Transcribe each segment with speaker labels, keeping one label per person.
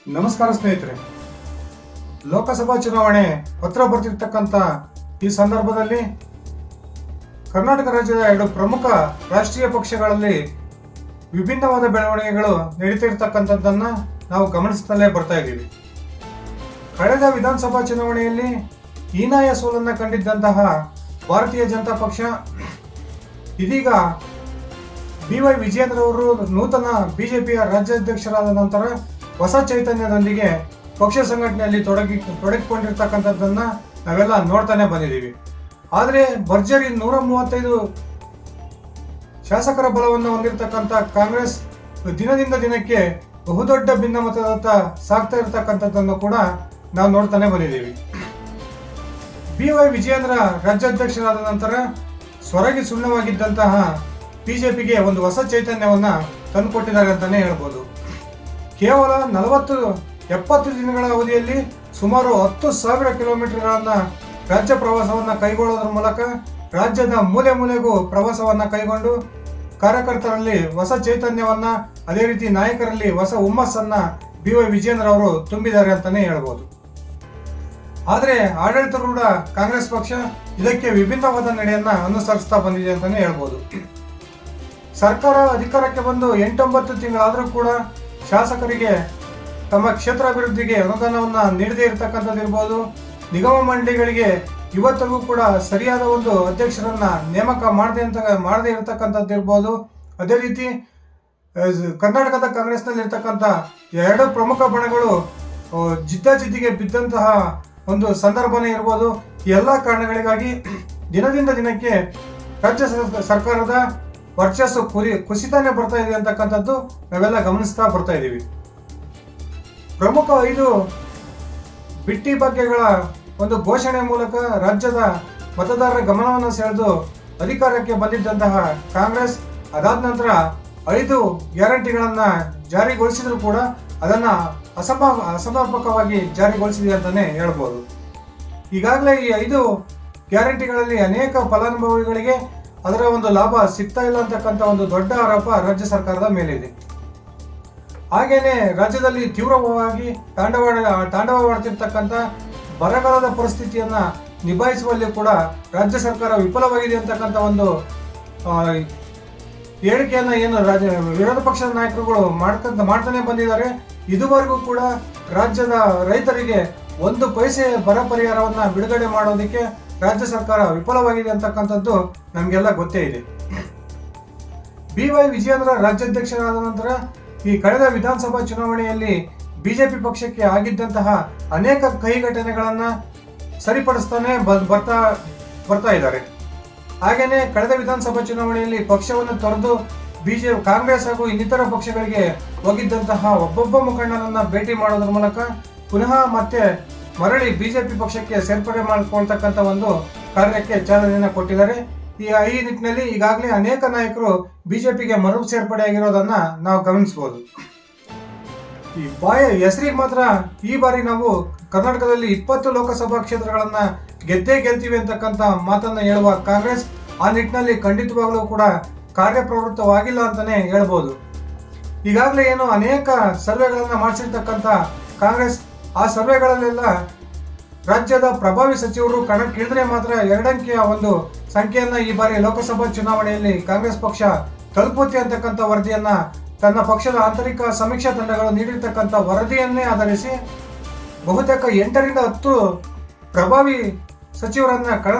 Speaker 1: ನಮಸ್ಕಾರ ಸ್ನೇಹಿತರೆ. ಲೋಕಸಭಾ ಚುನಾವಣೆ ಪತ್ರ ಬರ್ತಿರ್ತಕ್ಕಂಥ ಈ ಸಂದರ್ಭದಲ್ಲಿ ಕರ್ನಾಟಕ ರಾಜ್ಯದ ಎರಡು ಪ್ರಮುಖ ರಾಷ್ಟ್ರೀಯ ಪಕ್ಷಗಳಲ್ಲಿ ವಿಭಿನ್ನವಾದ ಬೆಳವಣಿಗೆಗಳು ನಡೀತಿರ್ತಕ್ಕಂಥದ್ದನ್ನು ನಾವು ಗಮನಿಸುತ್ತಲೇ ಬರ್ತಾ ಇದ್ದೀವಿ. ಕಳೆದ ವಿಧಾನಸಭಾ ಚುನಾವಣೆಯಲ್ಲಿ ಹೀನಾಯ ಸೋಲನ್ನು ಕಂಡಿದ್ದಂತಹ ಭಾರತೀಯ ಜನತಾ ಪಕ್ಷ ಇದೀಗ BY ವಿಜಯೇಂದ್ರ ಅವರು ನೂತನ ಬಿಜೆಪಿಯ ರಾಜ್ಯಾಧ್ಯಕ್ಷರಾದ ನಂತರ ಹೊಸ ಚೈತನ್ಯದೊಂದಿಗೆ ಪಕ್ಷ ಸಂಘಟನೆಯಲ್ಲಿ ತೊಡಗಿಕೊಂಡಿರ್ತಕ್ಕಂಥದ್ದನ್ನ ನಾವೆಲ್ಲ ನೋಡ್ತಾನೆ ಬಂದಿದ್ದೀವಿ. ಆದರೆ ಭರ್ಜರಿ 135 ಶಾಸಕರ ಬಲವನ್ನು ಹೊಂದಿರತಕ್ಕಂಥ ಕಾಂಗ್ರೆಸ್ ದಿನದಿಂದ ದಿನಕ್ಕೆ ಬಹುದೊಡ್ಡ ಭಿನ್ನಮತದತ್ತ ಸಾಗ್ತಾ ಇರತಕ್ಕಂಥದ್ದನ್ನು ಕೂಡ ನಾವು ನೋಡ್ತಾನೆ ಬಂದಿದ್ದೀವಿ. BY ವಿಜಯೇಂದ್ರ ರಾಜ್ಯಾಧ್ಯಕ್ಷರಾದ ನಂತರ ಸ್ವರಗಿ ಸುಣ್ಣವಾಗಿದ್ದಂತಹ ಬಿಜೆಪಿಗೆ ಒಂದು ಹೊಸ ಚೈತನ್ಯವನ್ನ ತಂದುಕೊಟ್ಟಿದ್ದಾರೆ ಅಂತಾನೆ ಹೇಳ್ಬೋದು. ಕೇವಲ 40-70 ದಿನಗಳ ಅವಧಿಯಲ್ಲಿ ಸುಮಾರು 10,000 ಕಿಲೋಮೀಟರ್ಗಳನ್ನ ರಾಜ್ಯ ಪ್ರವಾಸವನ್ನ ಕೈಗೊಳ್ಳೋದ್ರ ಮೂಲಕ ರಾಜ್ಯದ ಮೂಲೆ ಮೂಲೆಗೂ ಪ್ರವಾಸವನ್ನ ಕೈಗೊಂಡು ಕಾರ್ಯಕರ್ತರಲ್ಲಿ ಹೊಸ ಚೈತನ್ಯವನ್ನ, ಅದೇ ರೀತಿ ನಾಯಕರಲ್ಲಿ ಹೊಸ ಹುಮ್ಮಸ್ಸನ್ನ BY ವಿಜಯೇಂದ್ರ ಅವರು ತುಂಬಿದ್ದಾರೆ ಅಂತಾನೆ ಹೇಳ್ಬೋದು. ಆದರೆ ಆಡಳಿತಾರೂಢ ಕಾಂಗ್ರೆಸ್ ಪಕ್ಷ ಇದಕ್ಕೆ ವಿಭಿನ್ನವಾದ ನಡೆಯನ್ನ ಅನುಸರಿಸ್ತಾ ಬಂದಿದೆ ಅಂತಾನೆ ಹೇಳ್ಬೋದು. ಸರ್ಕಾರ ಅಧಿಕಾರಕ್ಕೆ ಬಂದು 8-9 ತಿಂಗಳಾದರೂ ಕೂಡ ಶಾಸಕರಿಗೆ ತಮ್ಮ ಕ್ಷೇತ್ರ ಅಭಿವೃದ್ಧಿಗೆ ಅನುದಾನವನ್ನ ನೀಡದೇ ಇರತಕ್ಕಂಥದ್ದಿರ್ಬೋದು, ನಿಗಮ ಮಂಡಳಿಗಳಿಗೆ ಇವತ್ತಿಗೂ ಕೂಡ ಸರಿಯಾದ ಒಂದು ಅಧ್ಯಕ್ಷರನ್ನ ನೇಮಕ ಮಾಡದೇ ಇರತಕ್ಕಂಥದ್ದಿರ್ಬೋದು. ಅದೇ ರೀತಿ ಕರ್ನಾಟಕದ ಕಾಂಗ್ರೆಸ್ನಲ್ಲಿ ಇರ್ತಕ್ಕಂಥ ಎರಡು ಪ್ರಮುಖ ಬಣಗಳು ಜಿದ್ದಾಜಿದ್ದಿಗೆ ಬಿದ್ದಂತಹ ಒಂದು ಸಂದರ್ಭನೇ ಇರ್ಬೋದು. ಎಲ್ಲ ಕಾರಣಗಳಿಗಾಗಿ ದಿನದಿಂದ ದಿನಕ್ಕೆ ರಾಜ್ಯ ಸರ್ಕಾರದ ವರ್ಚಸ್ಸು ಕುಸಿತಾನೆ ಬರ್ತಾ ಇದೆ ಅಂತಕ್ಕಂಥದ್ದು ನಾವೆಲ್ಲ ಗಮನಿಸ್ತಾ ಬರ್ತಾ ಇದ್ದೀವಿ. ಪ್ರಮುಖ 5 ಬಿಟ್ಟಿ ಬಗ್ಗೆಗಳ ಒಂದು ಘೋಷಣೆ ಮೂಲಕ ರಾಜ್ಯದ ಮತದಾರರ ಗಮನವನ್ನು ಸೆಳೆದು ಅಧಿಕಾರಕ್ಕೆ ಬಂದಿದ್ದಂತಹ ಕಾಂಗ್ರೆಸ್ ಅದಾದ ನಂತರ 5 ಗ್ಯಾರಂಟಿಗಳನ್ನ ಜಾರಿಗೊಳಿಸಿದ್ರು ಕೂಡ ಅದನ್ನ ಅಸಮರ್ಪಕವಾಗಿ ಜಾರಿಗೊಳಿಸಿದೆ ಅಂತಾನೆ ಹೇಳ್ಬೋದು. ಈಗಾಗಲೇ ಈ 5 ಗ್ಯಾರಂಟಿಗಳಲ್ಲಿ ಅನೇಕ ಫಲಾನುಭವಿಗಳಿಗೆ ಅದರ ಒಂದು ಲಾಭ ಸಿಗ್ತಾ ಇಲ್ಲ ಅಂತಕ್ಕಂಥ ಒಂದು ದೊಡ್ಡ ಆರೋಪ ರಾಜ್ಯ ಸರ್ಕಾರದ ಮೇಲಿದೆ. ಹಾಗೇನೆ ರಾಜ್ಯದಲ್ಲಿ ತೀವ್ರವಾಗಿ ತಾಂಡವವಾಡ್ತಿರ್ತಕ್ಕಂಥ ಬರಗಾಲದ ಪರಿಸ್ಥಿತಿಯನ್ನ ನಿಭಾಯಿಸುವಲ್ಲಿ ಕೂಡ ರಾಜ್ಯ ಸರ್ಕಾರ ವಿಫಲವಾಗಿದೆ ಅಂತಕ್ಕಂಥ ಒಂದು ಹೇಳಿಕೆಯನ್ನ ಏನು ವಿರೋಧ ಪಕ್ಷದ ನಾಯಕರುಗಳು ಮಾಡ್ತಾನೆ ಬಂದಿದ್ದಾರೆ. ಇದುವರೆಗೂ ಕೂಡ ರಾಜ್ಯದ ರೈತರಿಗೆ 1 ಪೈಸೆ ಬರ ಪರಿಹಾರವನ್ನ ಬಿಡುಗಡೆ ಮಾಡೋದಕ್ಕೆ ರಾಜ್ಯ ಸರ್ಕಾರ ವಿಫಲವಾಗಿದೆ ಅಂತಕ್ಕಂಥದ್ದು ನಮಗೆಲ್ಲ ಗೊತ್ತೇ ಇದೆ. BY ವಿಜಯೇಂದ್ರ ರಾಜ್ಯಾಧ್ಯಕ್ಷರಾದ ನಂತರ ಈ ಕಳೆದ ವಿಧಾನಸಭಾ ಚುನಾವಣೆಯಲ್ಲಿ ಬಿಜೆಪಿ ಪಕ್ಷಕ್ಕೆ ಆಗಿದ್ದಂತಹ ಅನೇಕ ಕಹಿ ಘಟನೆಗಳನ್ನ ಸರಿಪಡಿಸ್ತಾನೆ ಬರ್ತಾ ಇದ್ದಾರೆ. ಹಾಗೇನೆ ಕಳೆದ ವಿಧಾನಸಭಾ ಚುನಾವಣೆಯಲ್ಲಿ ಪಕ್ಷವನ್ನು ತೊರೆದು ಕಾಂಗ್ರೆಸ್ ಹಾಗೂ ಇನ್ನಿತರ ಪಕ್ಷಗಳಿಗೆ ಹೋಗಿದ್ದಂತಹ ಒಬ್ಬೊಬ್ಬ ಮುಖಂಡನನ್ನ ಭೇಟಿ ಮಾಡೋದ್ರ ಮೂಲಕ ಪುನಃ ಮತ್ತೆ ಮರಳಿ ಬಿಜೆಪಿ ಪಕ್ಷಕ್ಕೆ ಸೇರ್ಪಡೆ ಮಾಡಿಕೊಳ್ತಕ್ಕಂಥ ಒಂದು ಕಾರ್ಯಕ್ಕೆ ಚಾಲನೆಯನ್ನು ಕೊಟ್ಟಿದ್ದಾರೆ. ಈ ನಿಟ್ಟಿನಲ್ಲಿ ಈಗಾಗಲೇ ಅನೇಕ ನಾಯಕರು ಬಿಜೆಪಿಗೆ ಮರು ಸೇರ್ಪಡೆ ಆಗಿರೋದನ್ನ ನಾವು ಗಮನಿಸಬಹುದು. ಈ ಹೆಸರಿಗೆ ಮಾತ್ರ ಈ ಬಾರಿ ನಾವು ಕರ್ನಾಟಕದಲ್ಲಿ 20 ಲೋಕಸಭಾ ಕ್ಷೇತ್ರಗಳನ್ನ ಗೆಲ್ತೀವಿ ಅಂತಕ್ಕಂಥ ಮಾತನ್ನ ಹೇಳುವ ಕಾಂಗ್ರೆಸ್ ಆ ನಿಟ್ಟಿನಲ್ಲಿ ಖಂಡಿತವಾಗಲೂ ಕೂಡ ಕಾರ್ಯಪ್ರವೃತ್ತವಾಗಿಲ್ಲ ಅಂತಾನೆ ಹೇಳ್ಬೋದು. ಈಗಾಗಲೇ ಏನು ಅನೇಕ ಸರ್ವೆಗಳನ್ನ ಮಾಡಿಸಿರ್ತಕ್ಕಂಥ ಕಾಂಗ್ರೆಸ್ ಆ ಸರ್ವೆಗಳಲ್ಲೆಲ್ಲ ರಾಜ್ಯದ ಪ್ರಭಾವಿ ಸಚಿವರು ಕಣಕ್ಕಿಳಿದ್ರೆ ಮಾತ್ರ 2 ಅಂಕೆಯ ಒಂದು ಸಂಖ್ಯೆಯನ್ನ ಈ ಬಾರಿ ಲೋಕಸಭಾ ಚುನಾವಣೆಯಲ್ಲಿ ಕಾಂಗ್ರೆಸ್ ಪಕ್ಷ ತಲುಪುತ್ತೆ ಅಂತಕ್ಕಂಥ ವರದಿಯನ್ನ ತನ್ನ ಪಕ್ಷದ ಆಂತರಿಕ ಸಮೀಕ್ಷಾ ತಂಡಗಳು ನೀಡಿರ್ತಕ್ಕಂಥ ವರದಿಯನ್ನೇ ಆಧರಿಸಿ ಬಹುತೇಕ 8-10 ಪ್ರಭಾವಿ ಸಚಿವರನ್ನ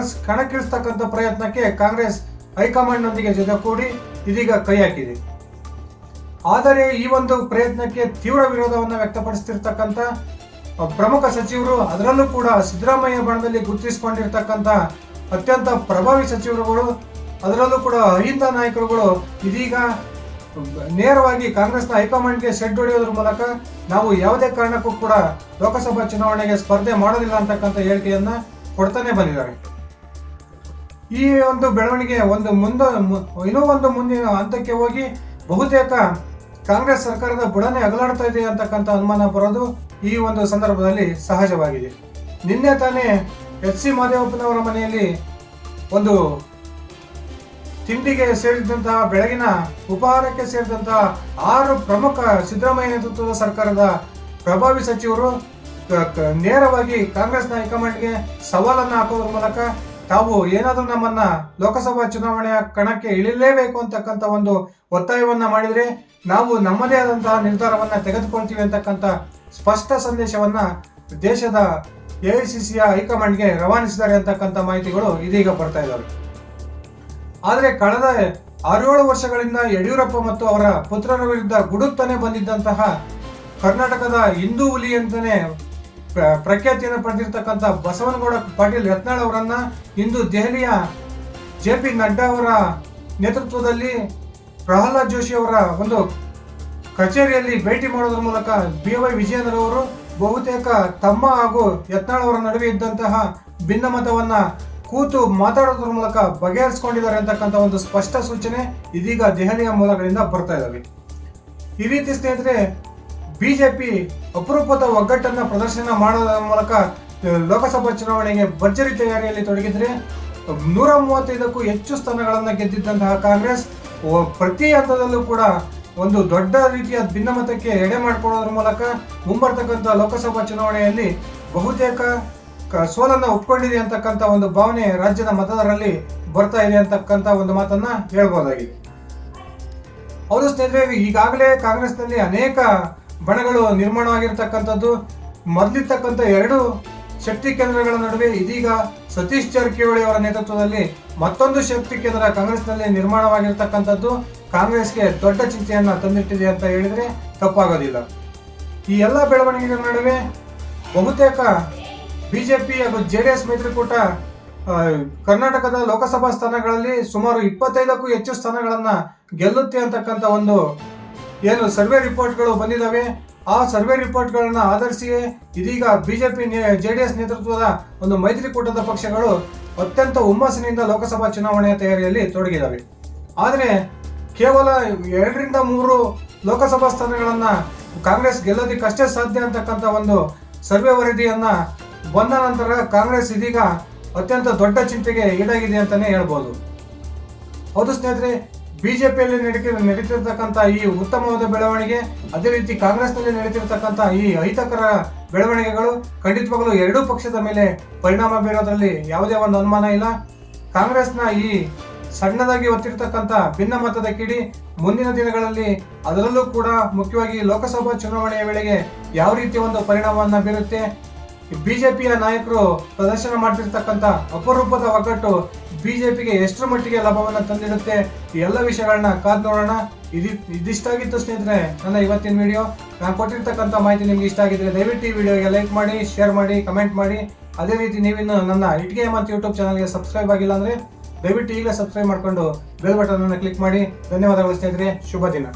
Speaker 1: ಕಣಕ್ಕಿಳಿಸ್ತಕ್ಕಂಥ ಪ್ರಯತ್ನಕ್ಕೆ ಕಾಂಗ್ರೆಸ್ ಹೈಕಮಾಂಡ್ನೊಂದಿಗೆ ಜೊತೆಗೂಡಿ ಇದೀಗ ಕೈ ಹಾಕಿದೆ. ಆದರೆ ಈ ಒಂದು ಪ್ರಯತ್ನಕ್ಕೆ ತೀವ್ರ ವಿರೋಧವನ್ನು ವ್ಯಕ್ತಪಡಿಸ್ತಿರ್ತಕ್ಕಂಥ ಪ್ರಮುಖ ಸಚಿವರು, ಅದರಲ್ಲೂ ಕೂಡ ಸಿದ್ದರಾಮಯ್ಯ ಬಣದಲ್ಲಿ ಗುರುತಿಸಿಕೊಂಡಿರ್ತಕ್ಕಂಥ ಅತ್ಯಂತ ಪ್ರಭಾವಿ ಸಚಿವರುಗಳು, ಅದರಲ್ಲೂ ಕೂಡ ಅಹಿಂದ ನಾಯಕರುಗಳು ಇದೀಗ ನೇರವಾಗಿ ಕಾಂಗ್ರೆಸ್ನ ಹೈಕಮಾಂಡ್ಗೆ ಸೆಡ್ ಹೊಡೆಯೋದ್ರ ಮೂಲಕ ನಾವು ಯಾವುದೇ ಕಾರಣಕ್ಕೂ ಕೂಡ ಲೋಕಸಭಾ ಚುನಾವಣೆಗೆ ಸ್ಪರ್ಧೆ ಮಾಡೋದಿಲ್ಲ ಅಂತಕ್ಕಂಥ ಹೇಳಿಕೆಯನ್ನ ಕೊಡ್ತಾನೆ ಬಂದಿದ್ದಾರೆ. ಈ ಒಂದು ಬೆಳವಣಿಗೆ ಇನ್ನೂ ಒಂದು ಮುಂದಿನ ಹಂತಕ್ಕೆ ಹೋಗಿ ಬಹುತೇಕ ಕಾಂಗ್ರೆಸ್ ಸರ್ಕಾರದ ಬುಡನೆ ಅಗಲಾಡ್ತಾ ಇದೆ ಅಂತಕ್ಕಂಥ ಅನುಮಾನ ಬರೋದು ಈ ಒಂದು ಸಂದರ್ಭದಲ್ಲಿ ಸಹಜವಾಗಿದೆ. ನಿನ್ನೆ ತಾನೇ HC ಮಾದೇವಪ್ಪನವರ ಮನೆಯಲ್ಲಿ ಒಂದು ತಿಂಡಿಗೆ ಸೇರಿದಂತಹ ಬೆಳಗಿನ ಉಪಹಾರಕ್ಕೆ ಸೇರಿದಂತಹ 6 ಪ್ರಮುಖ ಸಿದ್ದರಾಮಯ್ಯ ನೇತೃತ್ವದ ಸರ್ಕಾರದ ಪ್ರಭಾವಿ ಸಚಿವರು ನೇರವಾಗಿ ಕಾಂಗ್ರೆಸ್ನ ಹೈಕಮಾಂಡ್ಗೆ ಸವಾಲನ್ನು ಹಾಕೋದ್ರ ಮೂಲಕ ತಾವು ಏನಾದರೂ ನಮ್ಮನ್ನ ಲೋಕಸಭಾ ಚುನಾವಣೆಯ ಕಣಕ್ಕೆ ಇಳಿಲೇಬೇಕು ಅಂತಕ್ಕಂಥ ಒಂದು ಒತ್ತಾಯವನ್ನ ಮಾಡಿದ್ರೆ ನಾವು ನಮ್ಮದೇ ಆದಂತಹ ನಿರ್ಧಾರವನ್ನ ತೆಗೆದುಕೊಳ್ತೀವಿ ಅಂತಕ್ಕಂಥ ಸ್ಪಷ್ಟ ಸಂದೇಶವನ್ನ ದೇಶದ ಎಐಸಿಸಿಯ ಹೈಕಮಾಂಡ್ಗೆ ರವಾನಿಸಿದ್ದಾರೆ ಅಂತಕ್ಕಂಥ ಮಾಹಿತಿಗಳು ಇದೀಗ ಬರ್ತಾ ಇದ್ದಾವೆ. ಆದರೆ ಕಳೆದ 6-7 ವರ್ಷಗಳಿಂದ ಯಡಿಯೂರಪ್ಪ ಮತ್ತು ಅವರ ಪುತ್ರರ ವಿರುದ್ಧ ಗುಡುತ್ತಾನೆ ಬಂದಿದ್ದಂತಹ ಕರ್ನಾಟಕದ ಹಿಂದೂ ಹುಲಿ ಅಂತಾನೆ ಪ್ರಖ್ಯಾತಿಯನ್ನು ಪಡೆದಿರ್ತಕ್ಕಂಥ ಬಸವನಗೌಡ ಪಾಟೀಲ್ ಯತ್ನಾಳ್ ಅವರನ್ನ ಇಂದು ದೆಹಲಿಯ JP ನಡ್ಡಾ ಅವರ ನೇತೃತ್ವದಲ್ಲಿ ಪ್ರಹ್ಲಾದ್ ಜೋಶಿ ಅವರ ಒಂದು ಕಚೇರಿಯಲ್ಲಿ ಭೇಟಿ ಮಾಡೋದ್ರ ಮೂಲಕ BY ವಿಜಯೇಂದ್ರ ಅವರು ಬಹುತೇಕ ತಮ್ಮ ಹಾಗೂ ಯತ್ನಾಳ್ ಅವರ ನಡುವೆ ಇದ್ದಂತಹ ಭಿನ್ನಮತವನ್ನ ಕೂತು ಮಾತಾಡೋದ್ರ ಮೂಲಕ ಬಗೆಹರಿಸಿಕೊಂಡಿದ್ದಾರೆ ಅಂತಕ್ಕಂಥ ಒಂದು ಸ್ಪಷ್ಟ ಸೂಚನೆ ಇದೀಗ ದೆಹಲಿಯ ಮೂಲಗಳಿಂದ ಬರ್ತಾ ಇದ್ದಾವೆ. ಈ ರೀತಿ ಸ್ನೇಹಿತರೆ, ಬಿಜೆಪಿ ಅಪರೂಪದ ಒಗ್ಗಟ್ಟನ್ನ ಪ್ರದರ್ಶನ ಮಾಡೋದ್ರ ಮೂಲಕ ಲೋಕಸಭಾ ಚುನಾವಣೆಗೆ ಭರ್ಜರಿ ತಯಾರಿಯಲ್ಲಿ ತೊಡಗಿದ್ರೆ 135ಕ್ಕೂ ಹೆಚ್ಚು ಸ್ಥಾನಗಳನ್ನು ಗೆದ್ದಿದ್ದಂತಹ ಕಾಂಗ್ರೆಸ್ ಪ್ರತಿ ಹಂತದಲ್ಲೂ ಕೂಡ ಒಂದು ದೊಡ್ಡ ರೀತಿಯ ಭಿನ್ನಮತಕ್ಕೆ ಎಡೆ ಮಾಡಿಕೊಳ್ಳೋದ್ರ ಮೂಲಕ ಮುಂಬರ್ತಕ್ಕಂಥ ಲೋಕಸಭಾ ಚುನಾವಣೆಯಲ್ಲಿ ಬಹುತೇಕ ಸೋಲನ್ನು ಒಪ್ಕೊಂಡಿದೆ ಅಂತಕ್ಕಂಥ ಒಂದು ಭಾವನೆ ರಾಜ್ಯದ ಮತದಾರರಲ್ಲಿ ಬರ್ತಾ ಇದೆ ಅಂತಕ್ಕಂಥ ಒಂದು ಮಾತನ್ನ ಹೇಳ್ಬೋದಾಗಿದೆ. ಹೌದು ಸ್ನೇಹಿತರೆ, ಈಗಾಗಲೇ ಕಾಂಗ್ರೆಸ್ನಲ್ಲಿ ಅನೇಕ ಬಣಗಳು ನಿರ್ಮಾಣವಾಗಿರ್ತಕ್ಕಂಥದ್ದು. ಮೊದಲಿರ್ತಕ್ಕಂಥ 2 ಶಕ್ತಿ ಕೇಂದ್ರಗಳ ನಡುವೆ ಇದೀಗ ಸತೀಶ್ ಜಾರಕಿಹೊಳಿ ಅವರ ನೇತೃತ್ವದಲ್ಲಿ ಮತ್ತೊಂದು ಶಕ್ತಿ ಕೇಂದ್ರ ಕಾಂಗ್ರೆಸ್ನಲ್ಲಿ ನಿರ್ಮಾಣವಾಗಿರ್ತಕ್ಕಂಥದ್ದು ಕಾಂಗ್ರೆಸ್ಗೆ ದೊಡ್ಡ ಚಿಂತೆಯನ್ನ ತಂದಿಟ್ಟಿದೆ ಅಂತ ಹೇಳಿದ್ರೆ ತಪ್ಪಾಗೋದಿಲ್ಲ. ಈ ಎಲ್ಲ ಬೆಳವಣಿಗೆಗಳ ನಡುವೆ ಬಹುತೇಕ ಬಿಜೆಪಿ ಹಾಗೂ JDS ಮೈತ್ರಿಕೂಟ ಕರ್ನಾಟಕದ ಲೋಕಸಭಾ ಸ್ಥಾನಗಳಲ್ಲಿ ಸುಮಾರು 25ಕ್ಕೂ ಹೆಚ್ಚು ಸ್ಥಾನಗಳನ್ನ ಗೆಲ್ಲುತ್ತೆ ಅಂತಕ್ಕಂಥ ಒಂದು ಏನು ಸರ್ವೆ ರಿಪೋರ್ಟ್ಗಳು ಬಂದಿದ್ದಾವೆ. ಆ ಸರ್ವೆ ರಿಪೋರ್ಟ್ಗಳನ್ನ ಆಧರಿಸಿ ಇದೀಗ ಬಿಜೆಪಿ JDS ನೇತೃತ್ವದ ಒಂದು ಮೈತ್ರಿಕೂಟದ ಪಕ್ಷಗಳು ಅತ್ಯಂತ ಹುಮ್ಮಸ್ಸಿನಿಂದ ಲೋಕಸಭಾ ಚುನಾವಣೆಯ ತಯಾರಿಯಲ್ಲಿ ತೊಡಗಿದ್ದಾವೆ. ಆದರೆ ಕೇವಲ 2ರಿಂದ 3 ಲೋಕಸಭಾ ಸ್ಥಾನಗಳನ್ನ ಕಾಂಗ್ರೆಸ್ ಗೆಲ್ಲೋದಕ್ಕಷ್ಟೇ ಸಾಧ್ಯ ಅಂತಕ್ಕಂಥ ಒಂದು ಸರ್ವೆ ವರದಿಯನ್ನ ಬಂದ ನಂತರ ಕಾಂಗ್ರೆಸ್ ಇದೀಗ ಅತ್ಯಂತ ದೊಡ್ಡ ಚಿಂತೆಗೆ ಈಡಾಗಿದೆ ಅಂತಾನೆ ಹೇಳ್ಬೋದು. ಹೌದು ಸ್ನೇಹಿತರೆ, ಬಿಜೆಪಿಯಲ್ಲಿ ನಡೀತಿರ್ತಕ್ಕಂಥ ಈ ಉತ್ತಮವಾದ ಬೆಳವಣಿಗೆ, ಅದೇ ರೀತಿ ಕಾಂಗ್ರೆಸ್ನಲ್ಲಿ ನಡೀತಿರ್ತಕ್ಕಂಥ ಈ ಅಹಿತಕರ ಬೆಳವಣಿಗೆಗಳು ಖಂಡಿತವಾಗಲೂ 2 ಪಕ್ಷದ ಮೇಲೆ ಪರಿಣಾಮ ಬೀರೋದ್ರಲ್ಲಿ ಯಾವುದೇ ಒಂದು ಅನುಮಾನ ಇಲ್ಲ. ಕಾಂಗ್ರೆಸ್ನ ಈ ಸಣ್ಣದಾಗಿ ಹೊತ್ತಿರ್ತಕ್ಕಂಥ ಭಿನ್ನಮತದ ಕಿಡಿ ಮುಂದಿನ ದಿನಗಳಲ್ಲಿ, ಅದರಲ್ಲೂ ಕೂಡ ಮುಖ್ಯವಾಗಿ ಲೋಕಸಭಾ ಚುನಾವಣೆಯ ವೇಳೆಗೆ ಯಾವ ರೀತಿಯ ಒಂದು ಪರಿಣಾಮವನ್ನು ಬೀರುತ್ತೆ, ಬಿಜೆಪಿಯ ನಾಯಕರು ಪ್ರದರ್ಶನ ಮಾಡ್ತಿರ್ತಕ್ಕಂಥ ಅಪರೂಪದ ಒಗ್ಗಟ್ಟು ಬಿಜೆಪಿಗೆ ಎಷ್ಟರ ಮಟ್ಟಿಗೆ ಲಾಭವನ್ನು ತಂದಿರುತ್ತೆ, ಈ ಎಲ್ಲ ವಿಷಯಗಳನ್ನ ಕಾದ್ ನೋಡೋಣ. ಇದಿಷ್ಟಾಗಿತ್ತು ಸ್ನೇಹಿತರೆ ನನ್ನ ಇವತ್ತಿನ ವಿಡಿಯೋ. ನಾನು ಕೊಟ್ಟಿರ್ತಕ್ಕಂಥ ಮಾಹಿತಿ ನಿಮ್ಗೆ ಇಷ್ಟ ಆಗಿದ್ರೆ ದಯವಿಟ್ಟು ಈ ವಿಡಿಯೋಗೆ ಲೈಕ್ ಮಾಡಿ, ಶೇರ್ ಮಾಡಿ, ಕಮೆಂಟ್ ಮಾಡಿ. ಅದೇ ರೀತಿ ನೀವಿನ್ನು ನನ್ನ ಇಟ್ಗೆ ಮತ್ತು ಯೂಟ್ಯೂಬ್ ಚಾನಲ್ಗೆ ಸಬ್ಸ್ಕ್ರೈಬ್ ಆಗಿಲ್ಲ ಅಂದರೆ ದಯವಿಟ್ಟು ಈಗಲೇ ಸಬ್ಸ್ಕ್ರೈಬ್ ಮಾಡಿಕೊಂಡು ಬೆಲ್ ಬಟನ್ ಅನ್ನು ಕ್ಲಿಕ್ ಮಾಡಿ. ಧನ್ಯವಾದಗಳು ಸ್ನೇಹಿತರೆ, ಶುಭ ದಿನ.